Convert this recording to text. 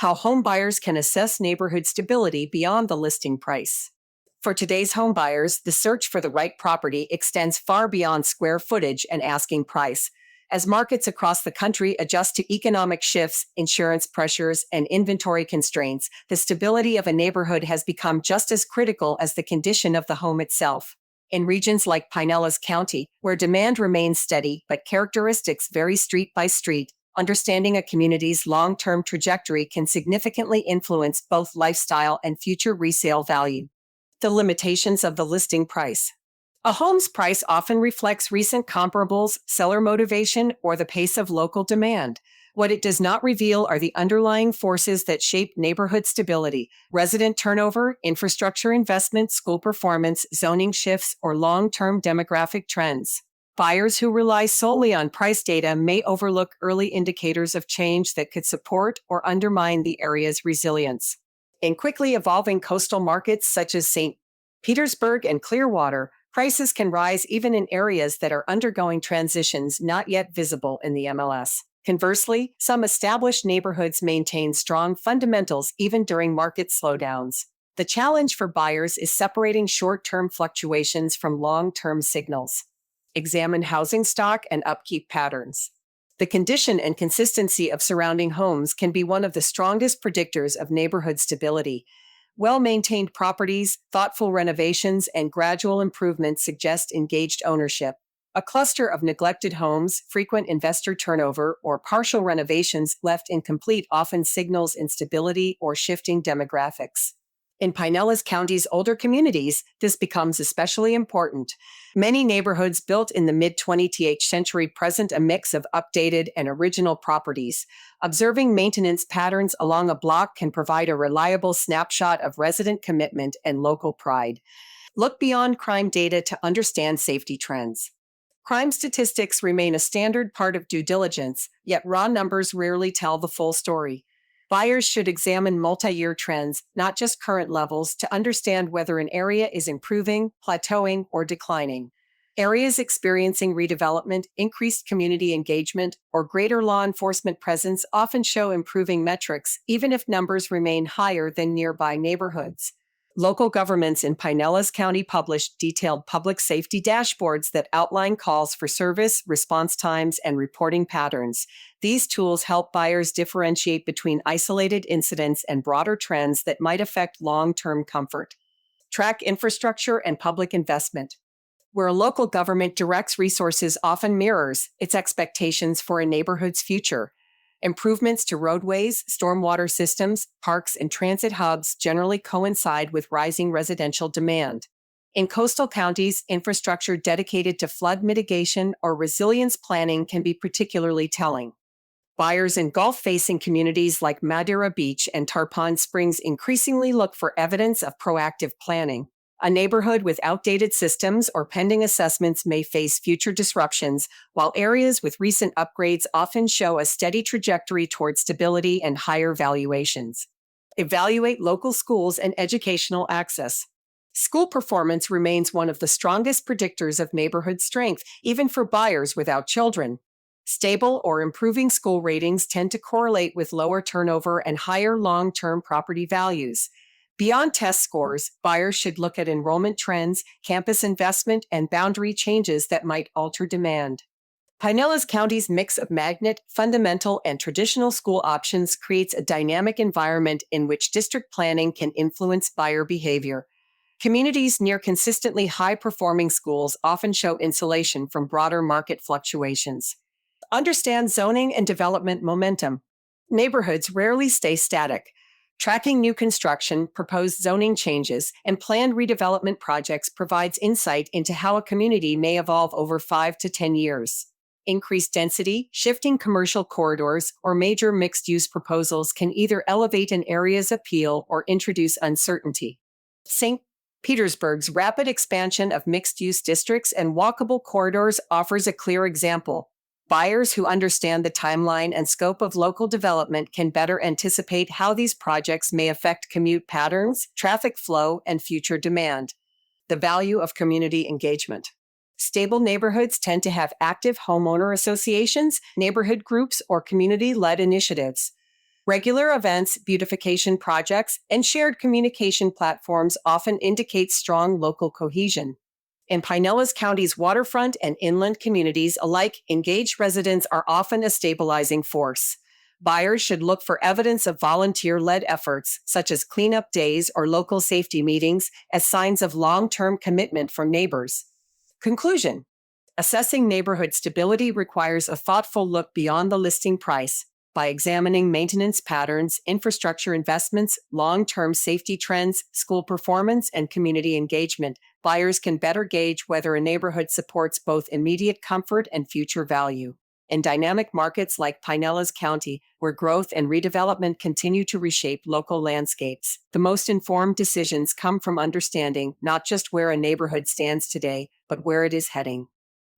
how home buyers can assess neighborhood stability beyond the listing price. For today's home buyers, the search for the right property extends far beyond square footage and asking price. As markets across the country adjust to economic shifts, insurance pressures, and inventory constraints, the stability of a neighborhood has become just as critical as the condition of the home itself. In regions like Pinellas County, where demand remains steady but characteristics vary street by street, understanding a community's long-term trajectory can significantly influence both lifestyle and future resale value. The limitations of the listing price. A home's price often reflects recent comparables, seller motivation, or the pace of local demand. What it does not reveal are the underlying forces that shape neighborhood stability: resident turnover, infrastructure investment, school performance, zoning shifts, or long-term demographic trends. Buyers who rely solely on price data may overlook early indicators of change that could support or undermine the area's resilience. In quickly evolving coastal markets such as St. Petersburg and Clearwater, prices can rise even in areas that are undergoing transitions not yet visible in the MLS. Conversely, some established neighborhoods maintain strong fundamentals even during market slowdowns. The challenge for buyers is separating short-term fluctuations from long-term signals. Examine housing stock and upkeep patterns. The condition and consistency of surrounding homes can be one of the strongest predictors of neighborhood stability. Well-maintained properties, thoughtful renovations, and gradual improvements suggest engaged ownership. A cluster of neglected homes, frequent investor turnover, or partial renovations left incomplete often signals instability or shifting demographics. In Pinellas County's older communities, this becomes especially important. Many neighborhoods built in the mid-20th century present a mix of updated and original properties. Observing maintenance patterns along a block can provide a reliable snapshot of resident commitment and local pride. Look beyond crime data to understand safety trends. Crime statistics remain a standard part of due diligence, yet raw numbers rarely tell the full story. Buyers should examine multi-year trends, not just current levels, to understand whether an area is improving, plateauing, or declining. Areas experiencing redevelopment, increased community engagement, or greater law enforcement presence often show improving metrics, even if numbers remain higher than nearby neighborhoods. Local governments in Pinellas County published detailed public safety dashboards that outline calls for service, response times, and reporting patterns. These tools help buyers differentiate between isolated incidents and broader trends that might affect long-term comfort. Track infrastructure and public investment. Where a local government directs resources often mirrors its expectations for a neighborhood's future. Improvements to roadways, stormwater systems, parks, and transit hubs generally coincide with rising residential demand. In coastal counties, infrastructure dedicated to flood mitigation or resilience planning can be particularly telling. Buyers in Gulf-facing communities like Madeira Beach and Tarpon Springs increasingly look for evidence of proactive planning. A neighborhood with outdated systems or pending assessments may face future disruptions, while areas with recent upgrades often show a steady trajectory toward stability and higher valuations. Evaluate local schools and educational access. School performance remains one of the strongest predictors of neighborhood strength, even for buyers without children. Stable or improving school ratings tend to correlate with lower turnover and higher long-term property values. Beyond test scores, buyers should look at enrollment trends, campus investment, and boundary changes that might alter demand. Pinellas County's mix of magnet, fundamental, and traditional school options creates a dynamic environment in which district planning can influence buyer behavior. Communities near consistently high-performing schools often show insulation from broader market fluctuations. Understand zoning and development momentum. Neighborhoods rarely stay static. Tracking new construction, proposed zoning changes, and planned redevelopment projects provides insight into how a community may evolve over 5 to 10 years. Increased density, shifting commercial corridors, or major mixed-use proposals can either elevate an area's appeal or introduce uncertainty. St. Petersburg's rapid expansion of mixed-use districts and walkable corridors offers a clear example. Buyers who understand the timeline and scope of local development can better anticipate how these projects may affect commute patterns, traffic flow, and future demand. The value of community engagement. Stable neighborhoods tend to have active homeowner associations, neighborhood groups, or community-led initiatives. Regular events, beautification projects, and shared communication platforms often indicate strong local cohesion. In Pinellas County's waterfront and inland communities alike, engaged residents are often a stabilizing force. Buyers should look for evidence of volunteer-led efforts, such as cleanup days or local safety meetings, as signs of long-term commitment from neighbors. Conclusion: assessing neighborhood stability requires a thoughtful look beyond the listing price. By examining maintenance patterns, infrastructure investments, long-term safety trends, school performance, and community engagement, buyers can better gauge whether a neighborhood supports both immediate comfort and future value. In dynamic markets like Pinellas County, where growth and redevelopment continue to reshape local landscapes, the most informed decisions come from understanding not just where a neighborhood stands today, but where it is heading.